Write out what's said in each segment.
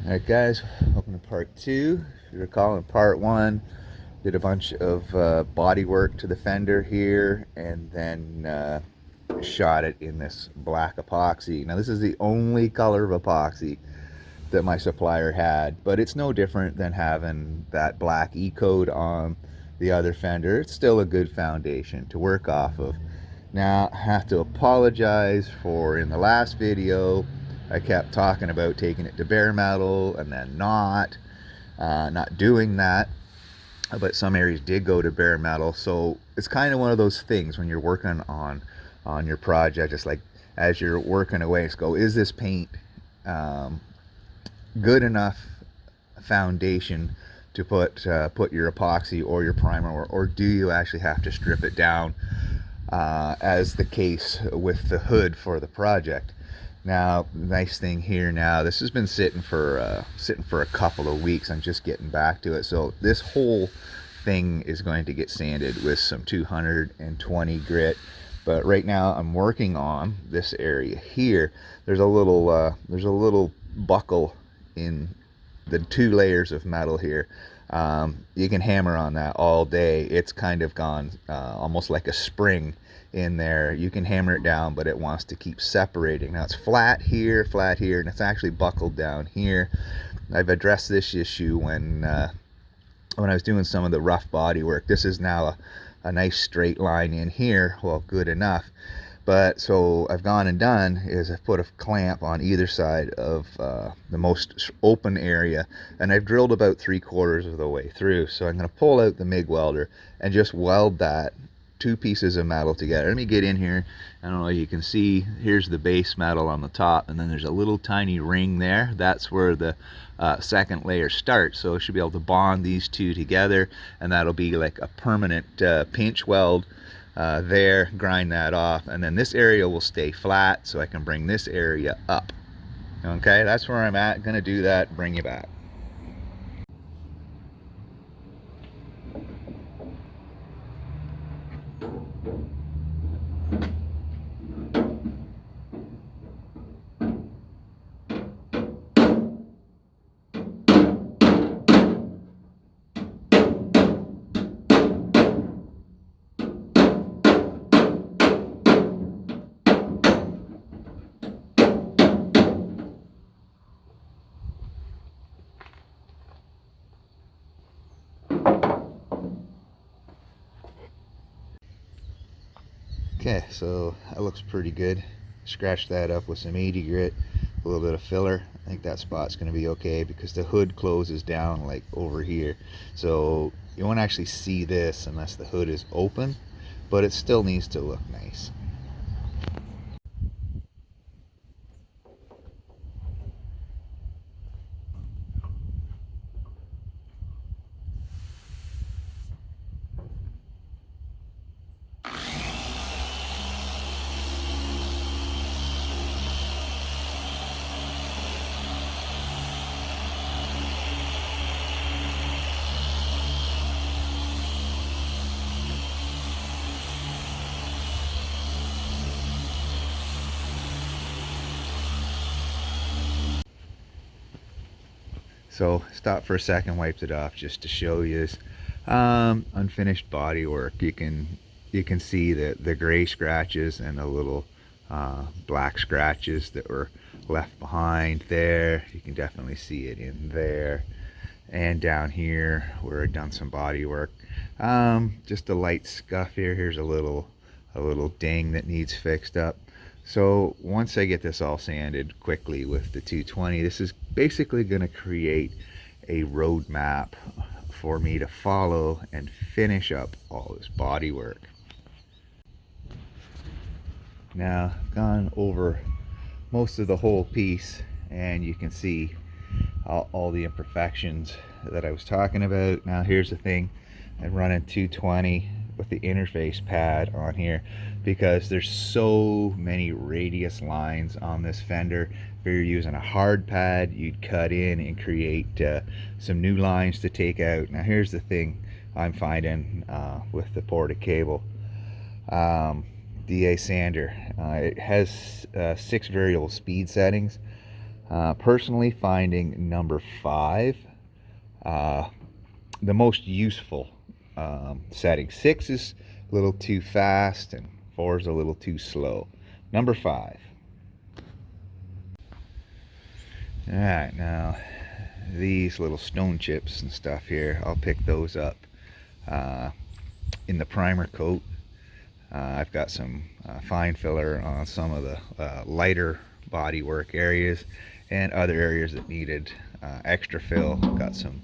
Alright guys, welcome to part 2. If you recall, in part 1 did a bunch of body work to the fender here, and then shot it in this black epoxy. Now this is the only color of epoxy that my supplier had, but it's no different than having that black E-coat on the other fender. It's still a good foundation to work off of. Now I have to apologize for, in the last video I kept talking about taking it to bare metal and then not doing that, but some areas did go to bare metal. So it's kind of one of those things when you're working on your project. It's like, as you're working away, it's go, is this paint good enough foundation to put your epoxy or your primer, or do you actually have to strip it down, as the case with the hood for the project. Now, nice thing here, now this has been sitting for a couple of weeks. I'm just getting back to it. So this whole thing is going to get sanded with some 220 grit. But right now I'm working on this area here. There's a little buckle in the 2 layers of metal here. You can hammer on that all day. It's kind of gone almost like a spring in there. You can hammer it down, but it wants to keep separating. Now it's flat here, and it's actually buckled down here. I've addressed this issue when I was doing some of the rough body work. This is now a nice straight line in here. Well, good enough. But so I've gone and done is I've put a clamp on either side of the most open area, and I've drilled about 3/4 of the way through. So I'm going to pull out the MIG welder and just weld that 2 pieces of metal together. Let me get in here. I don't know if you can see, here's the base metal on the top, and then there's a little tiny ring there. That's where the second layer starts. So I should be able to bond these 2 together, and that'll be like a permanent pinch weld there. Grind that off, and then this area will stay flat, so I can bring this area up. Okay, that's where I'm at. Gonna do that, bring you back. Okay, so that looks pretty good. Scratch that up with some 80 grit, a little bit of filler. I think that spot's going to be okay because the hood closes down like over here. So you won't actually see this unless the hood is open, but it still needs to look nice. So stop for a second, wiped it off just to show you this unfinished body work. You can see the gray scratches and the little black scratches that were left behind there. You can definitely see it in there, and down here where I've done some body work. Just a light scuff here. Here's a little ding that needs fixed up. So once I get this all sanded quickly with the 220, this is basically going to create a roadmap for me to follow and finish up all this body work. Now, I've gone over most of the whole piece, and you can see all the imperfections that I was talking about. Now here's the thing, I'm running 220 with the interface pad on here because there's so many radius lines on this fender. If you're using a hard pad, you'd cut in and create some new lines to take out. Now here's the thing I'm finding with the Part2 cable. DA sander, it has 6 variable speed settings. Personally finding number 5 the most useful setting. 6 is a little too fast and 4 is a little too slow. Number 5. Alright, now these little stone chips and stuff here, I'll pick those up in the primer coat. I've got some fine filler on some of the lighter bodywork areas and other areas that needed extra fill. Got some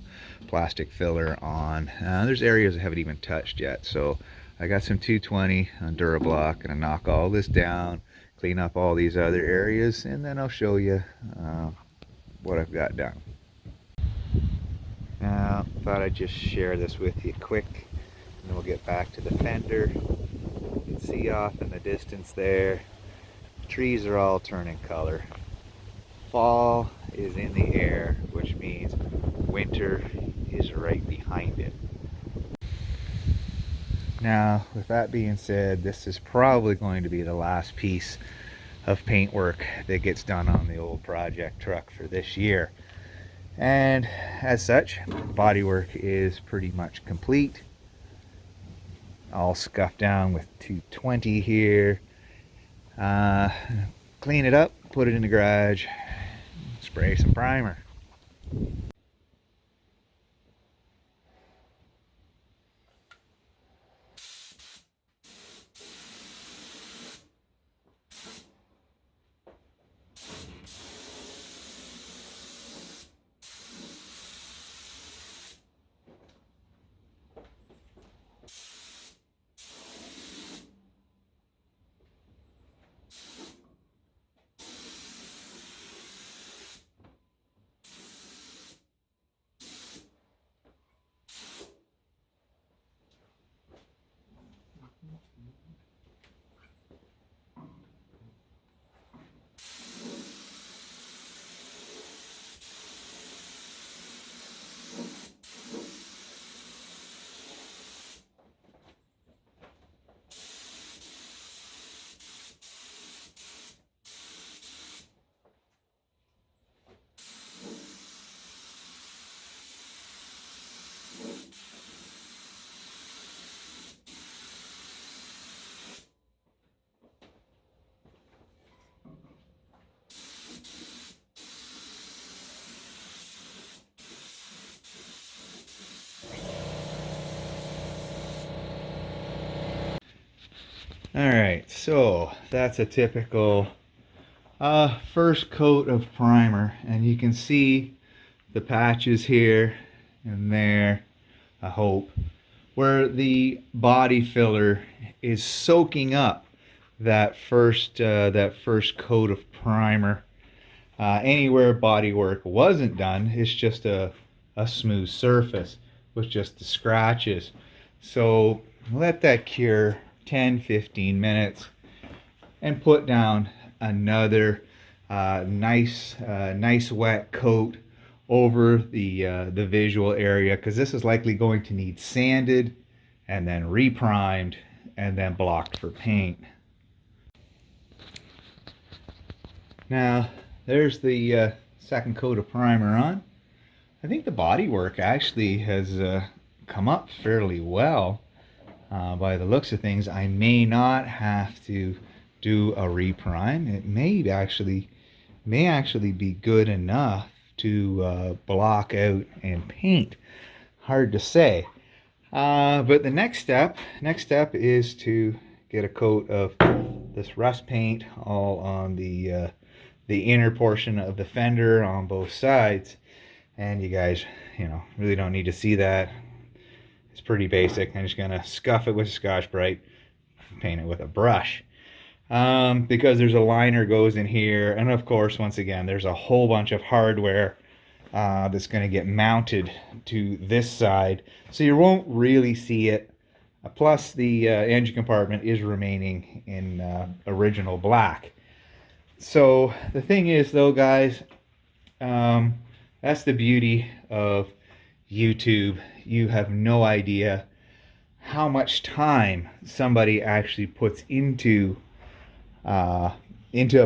plastic filler on. There's areas I haven't even touched yet, so I got some 220 on Durablock, and I knock all this down, clean up all these other areas, and then I'll show you what I've got done. Now, thought I'd just share this with you quick, and then we'll get back to the Fender. You can see off in the distance there, the trees are all turning color. Fall is in the air, which means winter is right behind it. Now, with that being said, this is probably going to be the last piece of paint work that gets done on the old project truck for this year. And as such, bodywork is pretty much complete. All scuffed down with 220 here. Clean it up, put it in the garage, spray some primer. Alright, so that's a typical first coat of primer, and you can see the patches here and there, I hope, where the body filler is soaking up that first coat of primer. Anywhere body work wasn't done, it's just a smooth surface with just the scratches. So let that cure 10-15 minutes and put down another nice wet coat over the visual area, because this is likely going to need sanded and then reprimed and then blocked for paint. Now there's the second coat of primer on. I think the body work actually has come up fairly well. By the looks of things, I may not have to do a reprime. It may actually be good enough to block out and paint. Hard to say. But the next step is to get a coat of this rust paint all on the inner portion of the fender on both sides. And you guys, really don't need to see that. It's pretty basic. I'm just gonna scuff it with Scotch-Brite, paint it with a brush, because there's a liner goes in here, and of course, once again, there's a whole bunch of hardware that's going to get mounted to this side, so you won't really see it. Plus, the engine compartment is remaining in original black. So the thing is, though, guys, that's the beauty of YouTube. You have no idea how much time somebody actually puts into a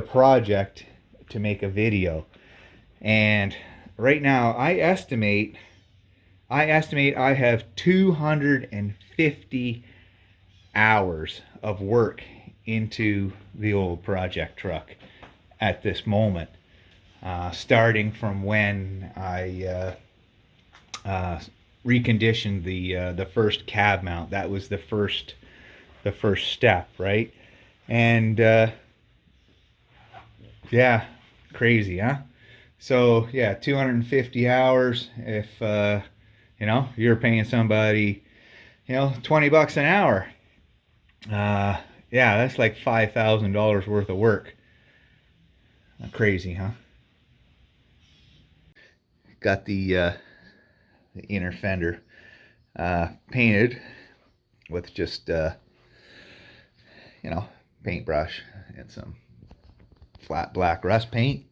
project to make a video. And right now I estimate I have 250 hours of work into the old project truck at this moment, starting from when I reconditioned the first cab mount. That was the first step, right? And yeah, crazy, huh? So yeah, 250 hours. If you're paying somebody, $20 an hour, yeah, that's like $5,000 worth of work. Crazy, huh? Got the inner fender painted with just paintbrush and some flat black rust paint.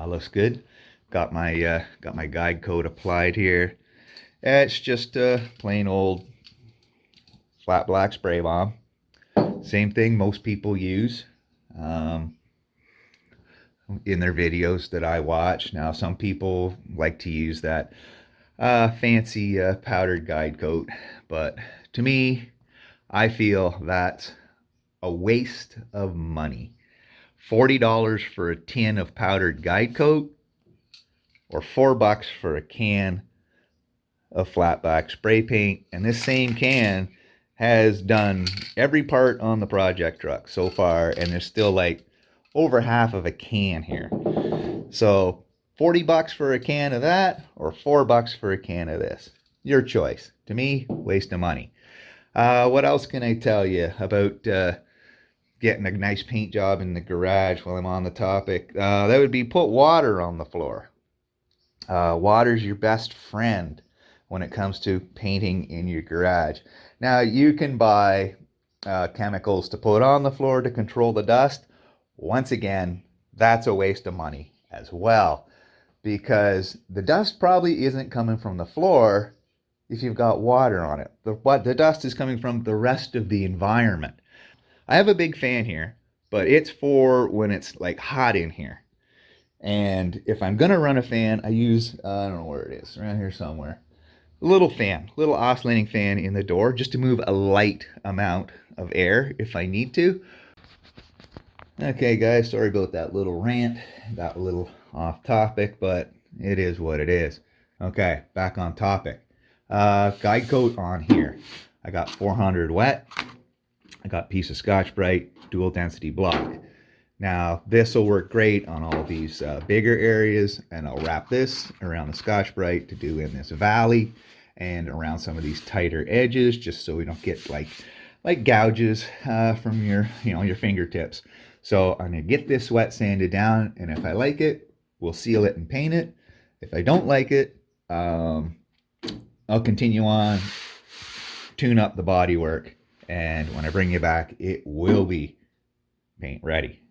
Looks good. Got my guide coat applied here. It's just plain old flat black spray bomb. Same thing most people use um, in their videos that I watch. Now, some people like to use that fancy powdered guide coat, but to me, I feel that's a waste of money. $40 for a tin of powdered guide coat, or $4 for a can of flat black spray paint. And this same can has done every part on the project truck so far, and there's still like over half of a can here. So $40 for a can of that, or $4 for a can of this. Your choice. To me, waste of money. What else can I tell you about getting a nice paint job in the garage while I'm on the topic? That would be put water on the floor. Water's your best friend when it comes to painting in your garage. Now, you can buy chemicals to put on the floor to control the dust. Once again, that's a waste of money as well, because the dust probably isn't coming from the floor if you've got water on it. The dust is coming from the rest of the environment. I have a big fan here, but it's for when it's like hot in here. And if I'm gonna run a fan, I use, I don't know where it is, around here somewhere. A little fan, little oscillating fan in the door, just to move a light amount of air if I need to. Okay, guys, sorry about that little rant. Got a little off topic, but it is what it is. Okay, back on topic. Guide coat on here. I got 400 wet. I got a piece of Scotch-Brite dual density block. Now, this will work great on all these bigger areas, and I'll wrap this around the Scotch-Brite to do in this valley and around some of these tighter edges, just so we don't get like gouges from your fingertips. So I'm gonna get this wet sanded down, and if I like it, we'll seal it and paint it. If I don't like it, I'll continue on, tune up the bodywork, and when I bring you back, it will be paint ready.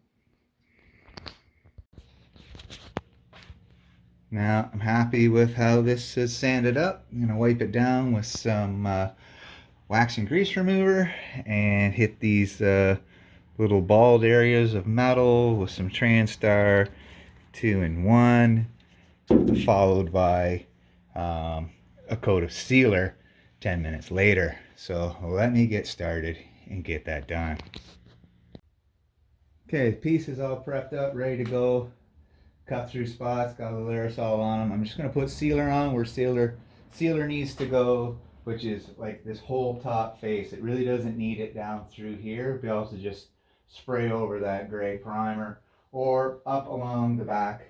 Now, I'm happy with how this is sanded up. I'm gonna wipe it down with some wax and grease remover and hit these little bald areas of metal with some Transtar 2-in-1, followed by a coat of sealer 10 minutes later. So let me get started and get that done. Okay, the piece is all prepped up, ready to go. Cut through spots, got a little aerosol on them. I'm just going to put sealer on where sealer needs to go, which is like this whole top face. It really doesn't need it down through here. Be able to just spray over that gray primer, or up along the back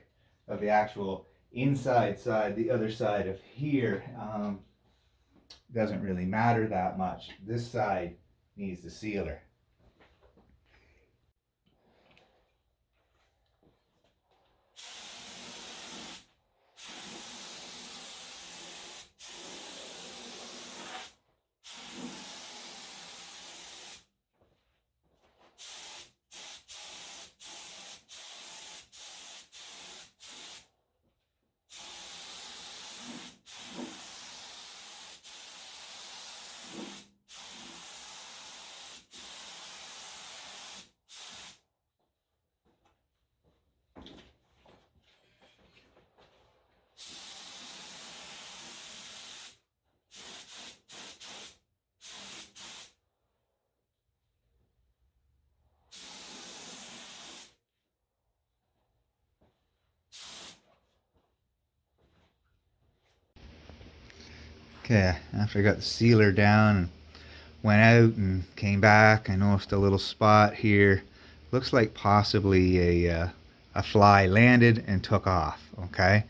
of the actual inside side, the other side of here. Doesn't really matter that much. This side needs the sealer. Okay, after I got the sealer down and went out and came back, I noticed a little spot here. Looks like possibly a fly landed and took off. Okay,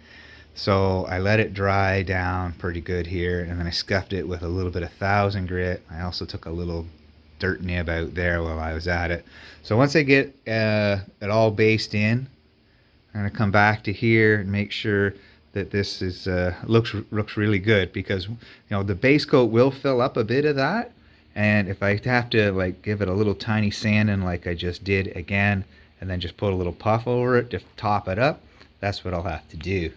so I let it dry down pretty good here, and then I scuffed it with a little bit of 1000 grit. I also took a little dirt nib out there while I was at it. So once I get it all based in, I'm going to come back to here and make sure that this is looks really good, because the base coat will fill up a bit of that, and if I have to like give it a little tiny sanding like I just did again, and then just put a little puff over it to top it up, that's what I'll have to do.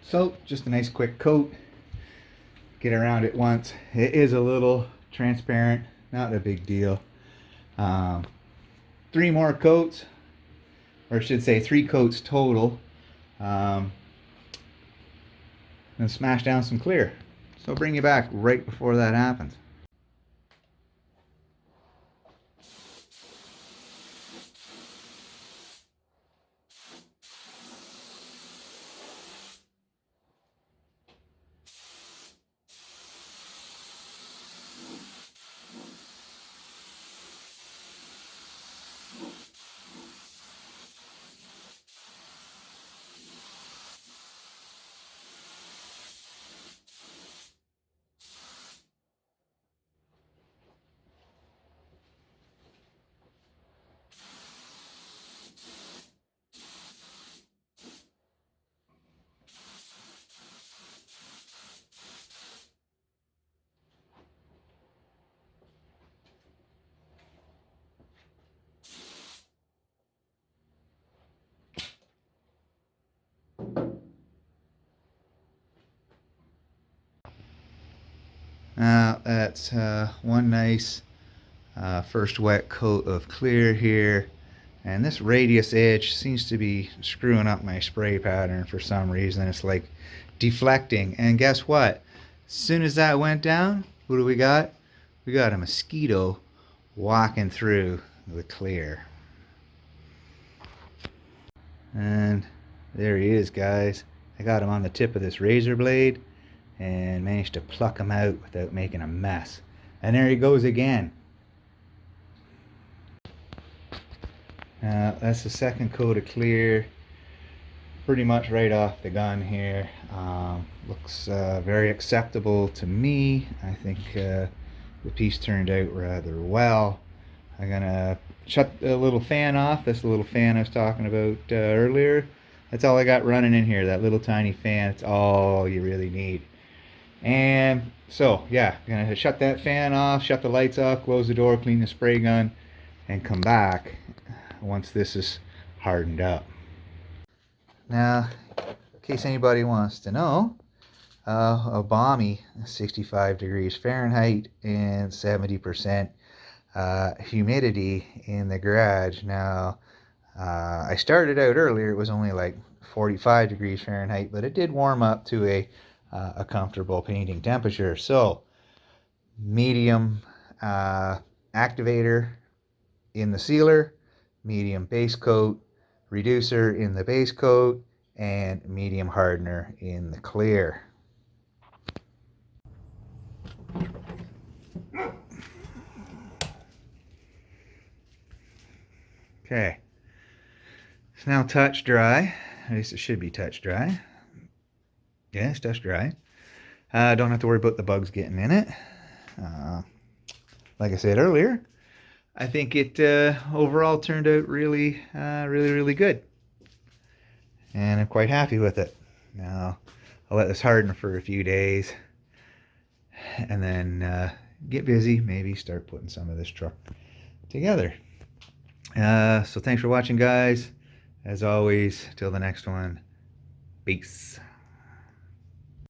So just a nice quick coat, get around it once. It is a little transparent, not a big deal. 3 more coats, or I should say 3 coats total, and smash down some clear. So I'll bring you back right before that happens. Now that's one nice first wet coat of clear here, and this radius edge seems to be screwing up my spray pattern for some reason. It's like deflecting, and guess what? As soon as that went down, what do we got? We got a mosquito walking through the clear. And there he is, guys. I got him on the tip of this razor blade and managed to pluck him out without making a mess. And there he goes again. That's the second coat of clear, pretty much right off the gun here. Looks very acceptable to me. I think the piece turned out rather well. I'm gonna shut the little fan off. This little fan I was talking about earlier. That's all I got running in here, that little tiny fan. It's all you really need. And so yeah, I'm gonna shut that fan off, shut the lights off, close the door, clean the spray gun, and come back once this is hardened up. Now, in case anybody wants to know, a balmy 65 degrees Fahrenheit and 70% humidity in the garage. Now, I started out earlier, it was only like 45 degrees Fahrenheit, but it did warm up to a comfortable painting temperature. So, medium activator in the sealer, medium base coat, reducer in the base coat, and medium hardener in the clear. Okay, it's now touch dry. At least it should be touch dry. Yeah, it's touch dry. Don't have to worry about the bugs getting in it. Like I said earlier, I think it overall turned out really, really good. And I'm quite happy with it. Now, I'll let this harden for a few days and then get busy, maybe start putting some of this truck together. So thanks for watching, guys. As always, till the next one, peace.